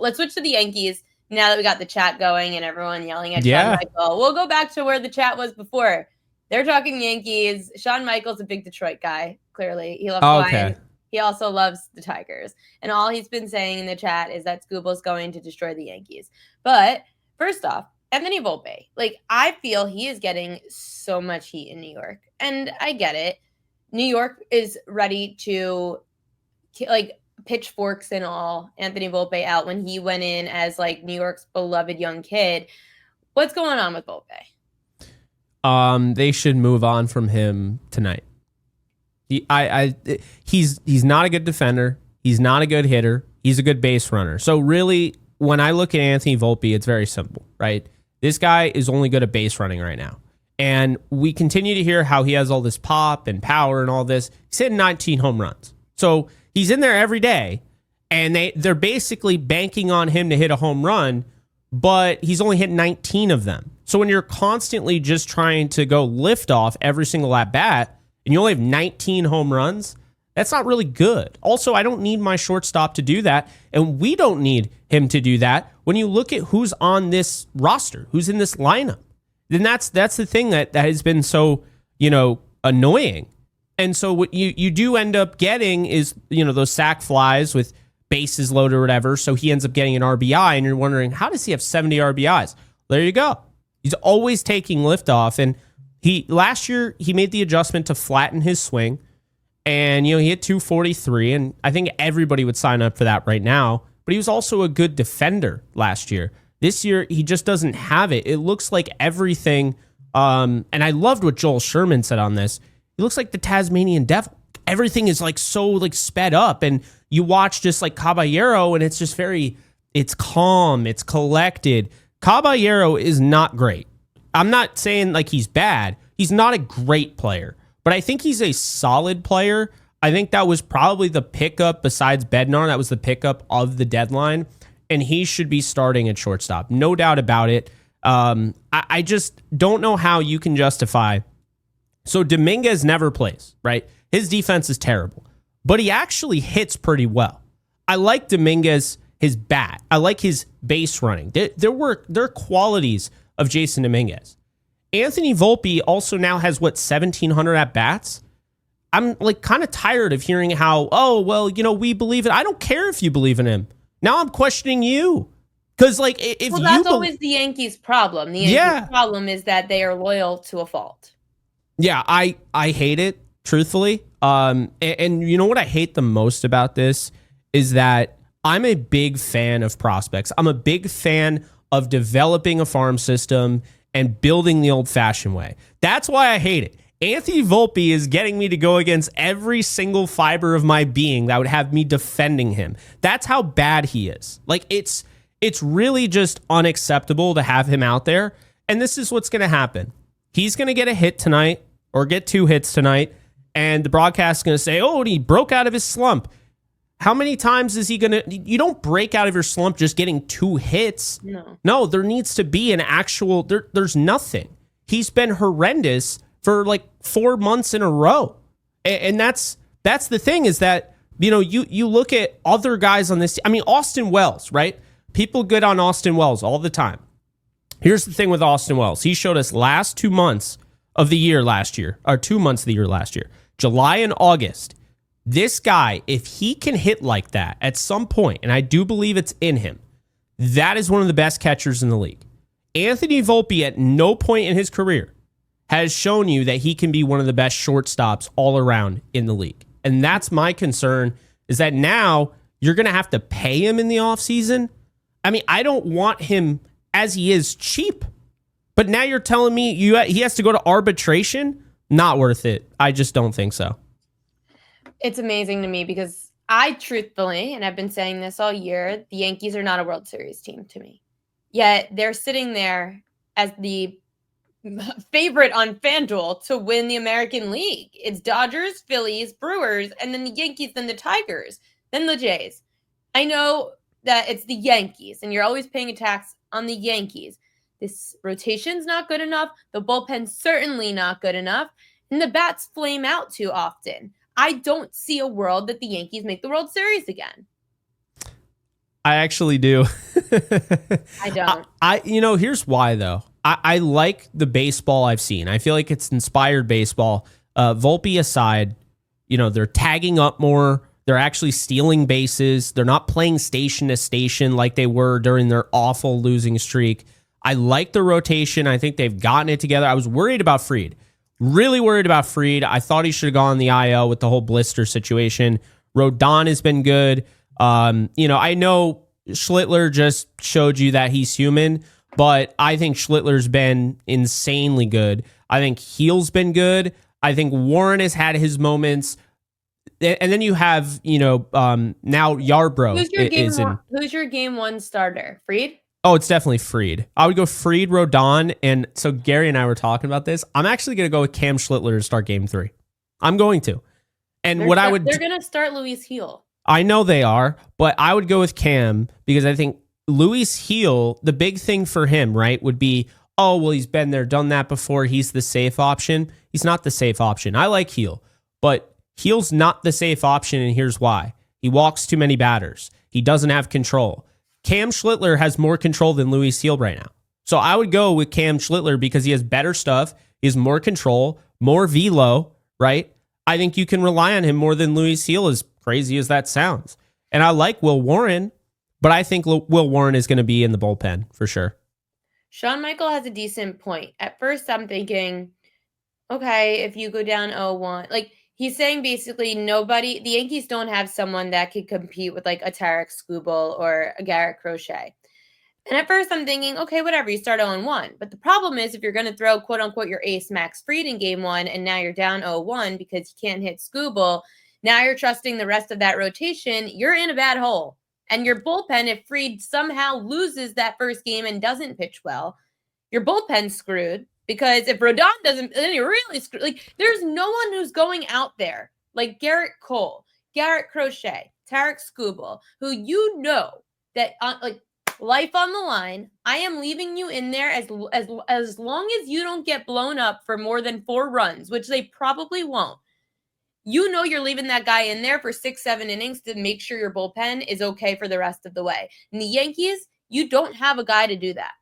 Let's switch to the Yankees now that we got the chat going and everyone yelling at Shawn Michael. We'll go back to where the chat was before. They're talking Yankees. Shawn Michael's a big Detroit guy, clearly. He loves Lions. He also loves the Tigers. And all he's been saying in the chat is that Scooble's going to destroy the Yankees. But first off, Anthony Volpe, like, I feel he is getting so much heat in New York. And I get it. New York is ready to, like, pitchforks and all Anthony Volpe out when he went in as, like, New York's beloved young kid. What's going on with Volpe? They should move on from him tonight. He's not a good defender. He's not a good hitter. He's a good base runner. So really, when I look at Anthony Volpe, it's very simple, right? This guy is only good at base running right now. And we continue to hear how he has all this pop and power and all this. He's hitting 19 home runs. So he's in there every day, and they're basically banking on him to hit a home run, but he's only hit 19 of them. So when you're constantly just trying to go lift off every single at bat, and you only have 19 home runs, that's not really good. Also, I don't need my shortstop to do that, and we don't need him to do that. When you look at who's on this roster, who's in this lineup, then that's the thing that has been so, annoying. And so what you do end up getting is, those sac flies with bases loaded or whatever. So he ends up getting an RBI, and you're wondering, how does he have 70 RBIs? There you go. He's always taking liftoff, and last year he made the adjustment to flatten his swing, and he hit 243, and I think everybody would sign up for that right now. But he was also a good defender last year. This year he just doesn't have it. It looks like everything. And I loved what Joel Sherman said on this. He looks like the Tasmanian devil. Everything is like so like sped up, and you watch just like Caballero, and it's just it's calm, it's collected. Caballero is not great. I'm not saying like he's bad. He's not a great player, but I think he's a solid player. I think that was probably the pickup besides Bednar. That was the pickup of the deadline, and he should be starting at shortstop. No doubt about it. I just don't know how you can justify. So Dominguez never plays, right? His defense is terrible, but he actually hits pretty well. I like Dominguez, his bat. I like his base running. There are qualities of Jason Dominguez. Anthony Volpe also now has 1,700 at bats. I'm like kind of tired of hearing how, we believe it. I don't care if you believe in him. Now I'm questioning you. Because like if that's always the Yankees' problem. The Yankees' problem is that they are loyal to a fault. Yeah, I hate it, truthfully. And you know what I hate the most about this is that I'm a big fan of prospects. I'm a big fan of developing a farm system and building the old-fashioned way. That's why I hate it. Anthony Volpe is getting me to go against every single fiber of my being that would have me defending him. That's how bad he is. Like, it's really just unacceptable to have him out there. And this is what's going to happen. He's going to get a hit tonight or get 2 hits tonight, and the broadcast is going to say, he broke out of his slump. How many times is he going to... You don't break out of your slump just getting 2 hits. No, there needs to be an actual... There's nothing. He's been horrendous for like 4 months in a row. And that's the thing is that, you look at other guys on this... I mean, Austin Wells, right? People good on Austin Wells all the time. Here's the thing with Austin Wells. He showed us last 2 months of the year last year, or 2 months of the year last year, July and August. This guy, if he can hit like that at some point, and I do believe it's in him, that is one of the best catchers in the league. Anthony Volpe at no point in his career has shown you that he can be one of the best shortstops all around in the league. And that's my concern, is that now you're going to have to pay him in the offseason. I mean, I don't want him as he is cheap, but now you're telling me he has to go to arbitration? Not worth it. I just don't think so. It's amazing to me because I truthfully, and I've been saying this all year, the Yankees are not a World Series team to me. Yet they're sitting there as the favorite on FanDuel to win the American League. It's Dodgers, Phillies, Brewers, and then the Yankees, then the Tigers, then the Jays. I know that it's the Yankees, and you're always paying a tax on the Yankees. This rotation's not good enough. The bullpen's certainly not good enough. And the bats flame out too often. I don't see a world that the Yankees make the World Series again. I actually do. I don't. Here's why though. I like the baseball I've seen. I feel like it's inspired baseball. Volpe aside, they're tagging up more. They're actually stealing bases. They're not playing station to station like they were during their awful losing streak. I like the rotation. I think they've gotten it together. I was worried about Fried. Really worried about Fried. I thought he should have gone the IL with the whole blister situation. Rodon has been good. I know Schlittler just showed you that he's human, but I think Schlittler's been insanely good. I think Heal's been good. I think Warren has had his moments. And then you have, now Yarbrough. Who's your game one starter? Fried? Oh, it's definitely Fried. I would go Fried, Rodon, and so Gary and I were talking about this. I'm actually going to go with Cam Schlittler to start game 3. I'm going to. And they're going to start Luis Heel. I know they are, but I would go with Cam because I think Luis Heel, the big thing for him, right, would be, oh, well, he's been there, done that before. He's the safe option. He's not the safe option. I like Heel, but Heel's not the safe option, and here's why. He walks too many batters. He doesn't have control. Cam Schlittler has more control than Luis Heel right now. So I would go with Cam Schlittler because he has better stuff. He has more control, more velo, right? I think you can rely on him more than Luis Heel, as crazy as that sounds. And I like Will Warren, but I think Will Warren is going to be in the bullpen for sure. Shawn Michael has a decent point. At first, I'm thinking, okay, if you go down 0-1, like he's saying basically the Yankees don't have someone that could compete with like a Tarek Skubal or a Garrett Crochet. And at first I'm thinking, okay, whatever, you start 0-1. But the problem is if you're going to throw quote unquote your ace Max Fried in game 1 and now you're down 0-1 because you can't hit Skubal, now you're trusting the rest of that rotation, you're in a bad hole. And your bullpen, if Fried somehow loses that first game and doesn't pitch well, your bullpen's screwed. Because if Rodon doesn't, then you're really screwed. Like, there's no one who's going out there like Garrett Cole, Garrett Crochet, Tarek Skubal, who that like life on the line. I am leaving you in there as long as you don't get blown up for more than 4 runs, which they probably won't. You're leaving that guy in there for 6-7 innings to make sure your bullpen is okay for the rest of the way. In the Yankees, you don't have a guy to do that.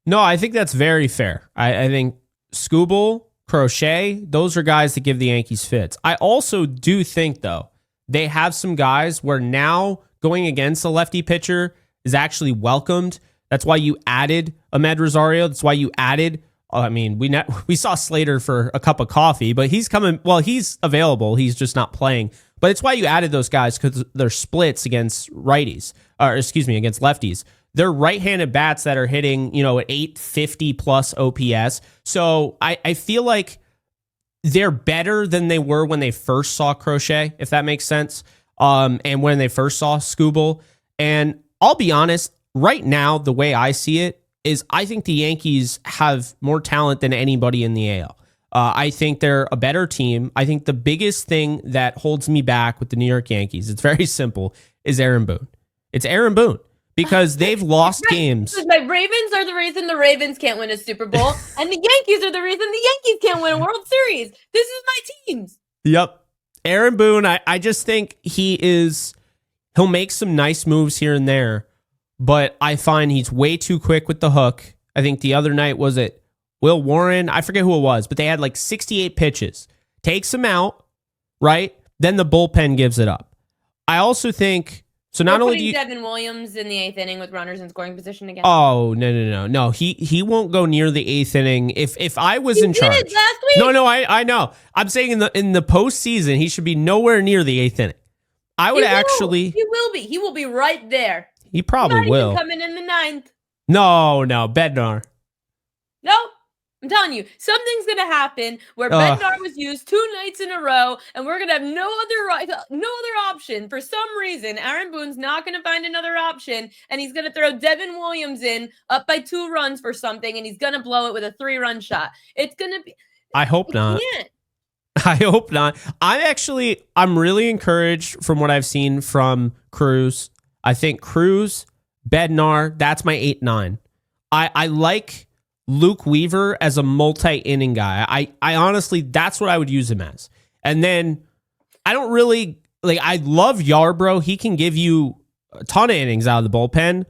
No, I think that's very fair. I think Skubal, Crochet, those are guys that give the Yankees fits. I also do think, though, they have some guys where now going against a lefty pitcher is actually welcomed. That's why you added Ahmed Rosario. That's why you added, we saw Slater for a cup of coffee, but he's coming. Well, he's available. He's just not playing. But it's why you added those guys because they're splits against against lefties. They're right-handed bats that are hitting, at 850 plus OPS. So I feel like they're better than they were when they first saw Crochet, if that makes sense. And when they first saw Skubal. And I'll be honest, right now, the way I see it is I think the Yankees have more talent than anybody in the AL. I think they're a better team. I think the biggest thing that holds me back with the New York Yankees, it's very simple, is Aaron Boone. It's Aaron Boone. Because they've lost games. My Ravens are the reason the Ravens can't win a Super Bowl, and the Yankees are the reason the Yankees can't win a World Series. This is my teams. Yep. Aaron Boone, I just think he'll make some nice moves here and there, but I find he's way too quick with the hook. I think the other night, was it Will Warren? I forget who it was, but they had like 68 pitches. Takes him out, right? Then the bullpen gives it up. I also think... So not only do you Devin Williams in the 8th inning with runners in scoring position again. Oh, no. He won't go near the 8th inning. If I was in charge. Last week. No, I know. I'm saying in the postseason, he should be nowhere near the 8th inning. He will be. He will be right there. He probably will. Coming in the 9th. No, Bednar. No. I'm telling you, something's going to happen where Bednar was used 2 nights in a row, and we're going to have no other option. For some reason, Aaron Boone's not going to find another option, and he's going to throw Devin Williams in up by 2 runs for something, and he's going to blow it with a 3-run shot. It's going to be... I hope not. I hope not. I'm really encouraged from what I've seen from Cruz. I think Cruz, Bednar, that's my 8-9. I like... Luke Weaver as a multi-inning guy. I honestly, that's what I would use him as. And then I don't really, I love Yarbrough. He can give you a ton of innings out of the bullpen.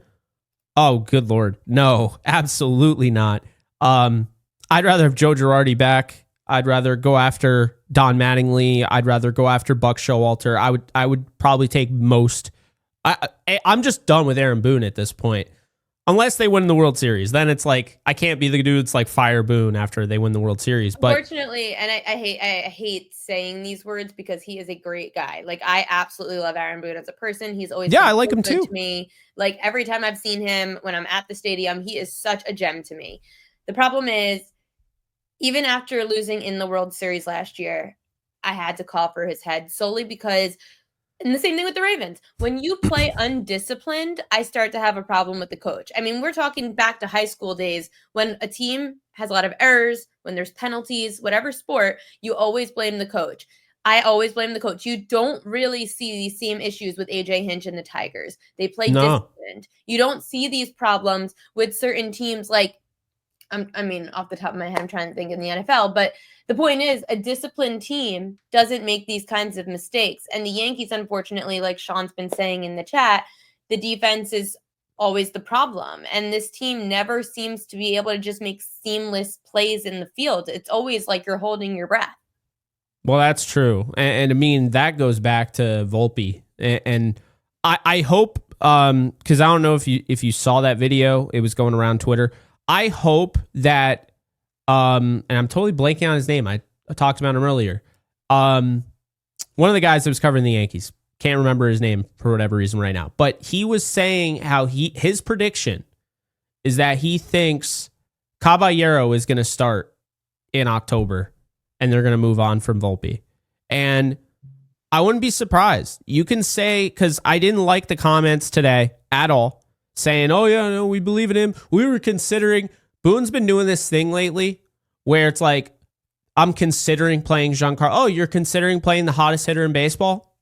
Oh, good Lord. No, absolutely not. I'd rather have Joe Girardi back. I'd rather go after Don Mattingly. I'd rather go after Buck Showalter. I would probably take most. I'm just done with Aaron Boone at this point. Unless they win the World Series, then it's like I can't be the dude that's like fire Boone after they win the World Series. But unfortunately, and I hate saying these words because he is a great guy. Like I absolutely love Aaron Boone as a person. He's always I like him too. To me, like every time I've seen him when I'm at the stadium, he is such a gem to me. The problem is, even after losing in the World Series last year, I had to call for his head solely because. And the same thing with the Ravens. When you play undisciplined, I start to have a problem with the coach. I mean, we're talking back to high school days when a team has a lot of errors, when there's penalties, whatever sport, you always blame the coach. I always blame the coach. You don't really see these same issues with AJ Hinch and the Tigers. They play disciplined. You don't see these problems with certain teams like, I mean, off the top of my head, I'm trying to think in the NFL, but the point is a disciplined team doesn't make these kinds of mistakes. And the Yankees, unfortunately, like Sean's been saying in the chat, the defense is always the problem. And this team never seems to be able to just make seamless plays in the field. It's always like you're holding your breath. Well, that's true. And I mean, that goes back to Volpe. And I hope, because I don't know if you saw that video, it was going around Twitter. I hope that, and I'm totally blanking on his name. I talked about him earlier. One of the guys that was covering the Yankees, can't remember his name for whatever reason right now, but he was saying how his prediction is that he thinks Caballero is going to start in October and they're going to move on from Volpe. And I wouldn't be surprised. You can say, because I didn't like the comments today at all, saying, oh, yeah, no, we believe in him. We were considering. Boone's been doing this thing lately where it's like, I'm considering playing Giancarlo. Oh, you're considering playing the hottest hitter in baseball?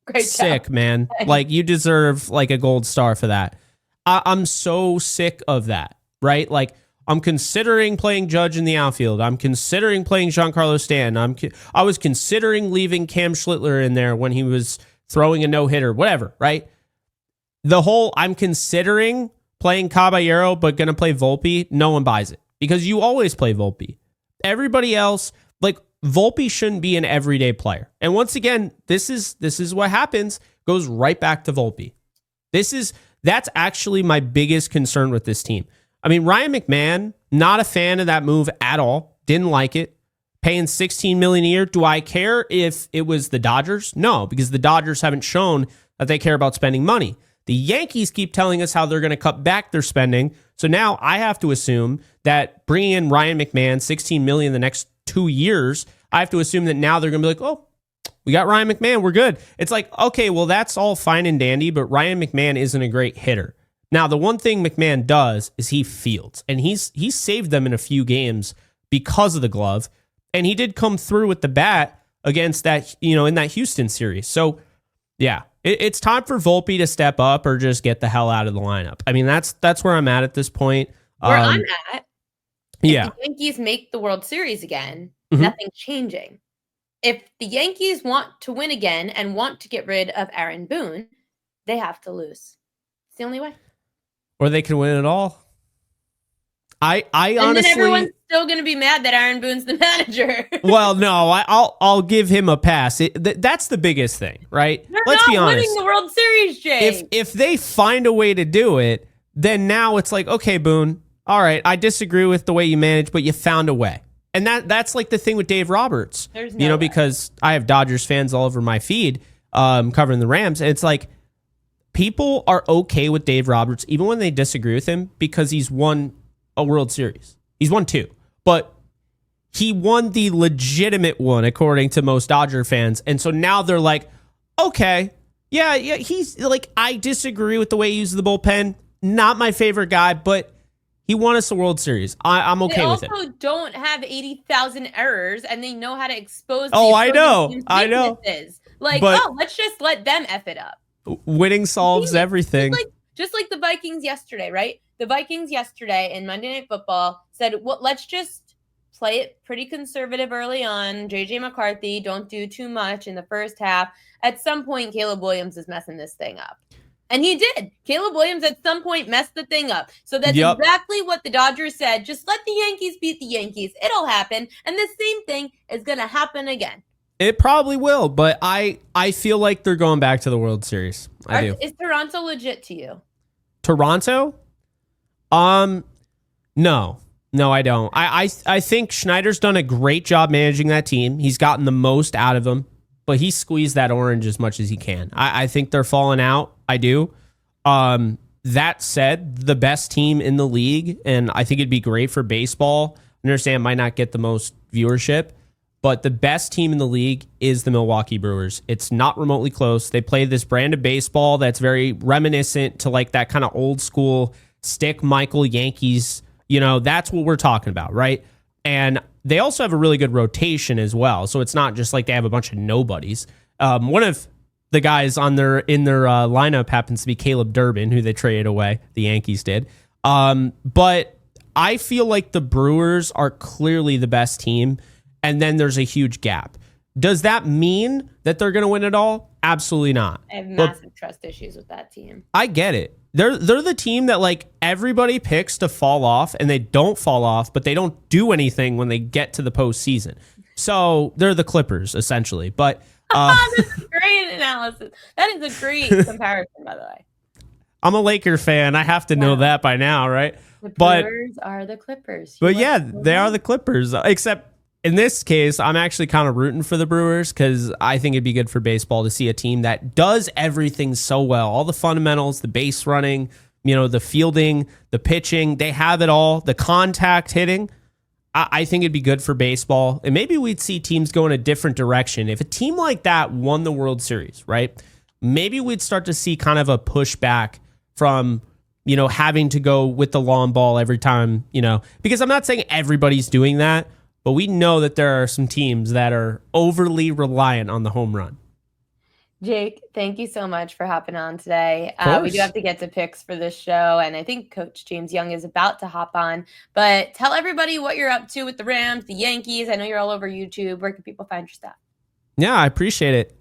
Great sick, job. Man. Like, you deserve like a gold star for that. I'm so sick of that, right? Like, I'm considering playing Judge in the outfield. I'm considering playing Giancarlo Stanton. I was considering leaving Cam Schlittler in there when he was throwing a no-hitter, whatever, right? The whole I'm considering playing Caballero but going to play Volpe, no one buys it because you always play Volpe. Everybody else, like Volpe shouldn't be an everyday player. And once again, this is what happens, goes right back to Volpe. That's actually my biggest concern with this team. I mean, Ryan McMahon, not a fan of that move at all. Didn't like it. Paying $16 million a year. Do I care if it was the Dodgers? No, because the Dodgers haven't shown that they care about spending money. The Yankees keep telling us how they're going to cut back their spending. So now I have to assume that bringing in Ryan McMahon, $16 million the next 2 years, I have to assume that now they're going to be like, oh, we got Ryan McMahon. We're good. It's like, okay, well, that's all fine and dandy, but Ryan McMahon isn't a great hitter. Now, the one thing McMahon does is he fields, and he's saved them in a few games because of the glove. And he did come through with the bat against that, in that Houston series. So, yeah. It's time for Volpe to step up or just get the hell out of the lineup. I mean, that's where I'm at this point. Where I'm at, if the Yankees make the World Series again, nothing's changing. If the Yankees want to win again and want to get rid of Aaron Boone, they have to lose. It's the only way. Or they can win it all. I honestly, and then everyone's still going to be mad that Aaron Boone's the manager. Well, no, I'll give him a pass. That's the biggest thing, right? Let's be honest. Winning the World Series, Jay. If they find a way to do it, then now it's like, okay, Boone, all right, I disagree with the way you manage, but you found a way. And that's like the thing with Dave Roberts. There's no way. Because I have Dodgers fans all over my feed covering the Rams, and it's like people are okay with Dave Roberts even when they disagree with him because he's won a World Series. He's won 2, but he won the legitimate one according to most Dodger fans. And so now they're like, okay, yeah, he's like, I disagree with the way he uses the bullpen. Not my favorite guy, but he won us a World Series. I'm okay with it. They also don't have 80,000 errors, and they know how to expose. I know. Like, let's just let them F it up. Winning solves everything. Just like the Vikings yesterday, right? The Vikings yesterday in Monday Night Football said, well, let's just play it pretty conservative early on. JJ McCarthy, don't do too much in the first half. At some point, Caleb Williams is messing this thing up. And he did. Caleb Williams at some point messed the thing up. So that's exactly what the Dodgers said. Just let the Yankees beat the Yankees. It'll happen. And the same thing is going to happen again. It probably will, but I feel like they're going back to the World Series. I do. Is Toronto legit to you? Toronto? No, I don't. I think Schneider's done a great job managing that team. He's gotten the most out of them, but he squeezed that orange as much as he can. I think they're falling out. I do. That said, the best team in the league, and I think it'd be great for baseball. I understand it might not get the most viewership, but the best team in the league is the Milwaukee Brewers. It's not remotely close. They play this brand of baseball that's very reminiscent to like that kind of old school stick Michael Yankees. That's what we're talking about, right? And they also have a really good rotation as well. So it's not just like they have a bunch of nobodies. One of the guys in their lineup happens to be Caleb Durbin, who they traded away. The Yankees did. But I feel like the Brewers are clearly the best team, and then there's a huge gap. Does that mean that they're going to win it all? Absolutely not. I have massive trust issues with that team. I get it. They're the team that like everybody picks to fall off, and they don't fall off, but they don't do anything when they get to the postseason. So they're the Clippers essentially. But that's a great analysis. That is a great comparison, by the way. I'm a Laker fan. I have to know that by now, right? The Brewers are the Clippers. But yeah, they are the Clippers. Except in this case, I'm actually kind of rooting for the Brewers because I think it'd be good for baseball to see a team that does everything so well. All the fundamentals, the base running, the fielding, the pitching, they have it all. The contact hitting. I think it'd be good for baseball. And maybe we'd see teams go in a different direction. If a team like that won the World Series, right? Maybe we'd start to see kind of a pushback from, having to go with the long ball every time, because I'm not saying everybody's doing that, but we know that there are some teams that are overly reliant on the home run. Jake, thank you so much for hopping on today. We do have to get to picks for this show, and I think Coach James Young is about to hop on. But tell everybody what you're up to with the Rams, the Yankees. I know you're all over YouTube. Where can people find your stuff? Yeah, I appreciate it.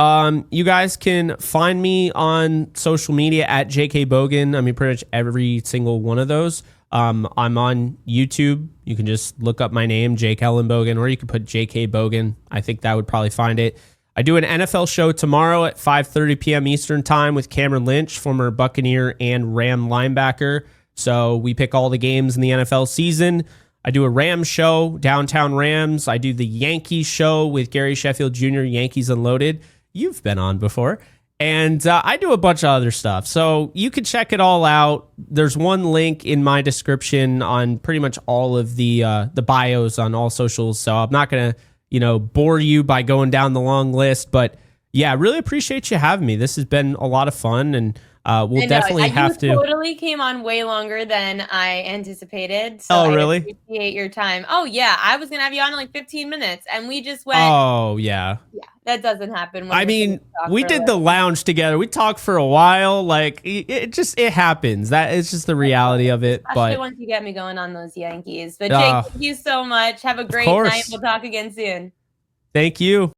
You guys can find me on social media at JK Bogan. I mean, pretty much every single one of those. I'm on YouTube. You can just look up my name, Jake Ellenbogen, or you can put JK Bogan. I think that would probably find it. I do an NFL show tomorrow at 5:30 p.m. Eastern time with Cameron Lynch, former Buccaneer and Ram linebacker. So we pick all the games in the NFL season. I do a Rams show, Downtown Rams. I do the Yankees show with Gary Sheffield Jr., Yankees Unloaded. You've been on before. And I do a bunch of other stuff. So you can check it all out. There's one link in my description on pretty much all of the bios on all socials. So I'm not going to, bore you by going down the long list. But yeah, I really appreciate you having me. This has been a lot of fun, and we'll definitely have to. Totally came on way longer than I anticipated. So really? I appreciate your time. Oh yeah, I was gonna have you on in like 15 minutes, and we just went. Oh yeah. Yeah, that doesn't happen. I mean, we did the lounge together. We talked for a while. Like it happens. That is just the reality of it. Especially but once you get me going on those Yankees. But Jake, thank you so much. Have a great night. We'll talk again soon. Thank you.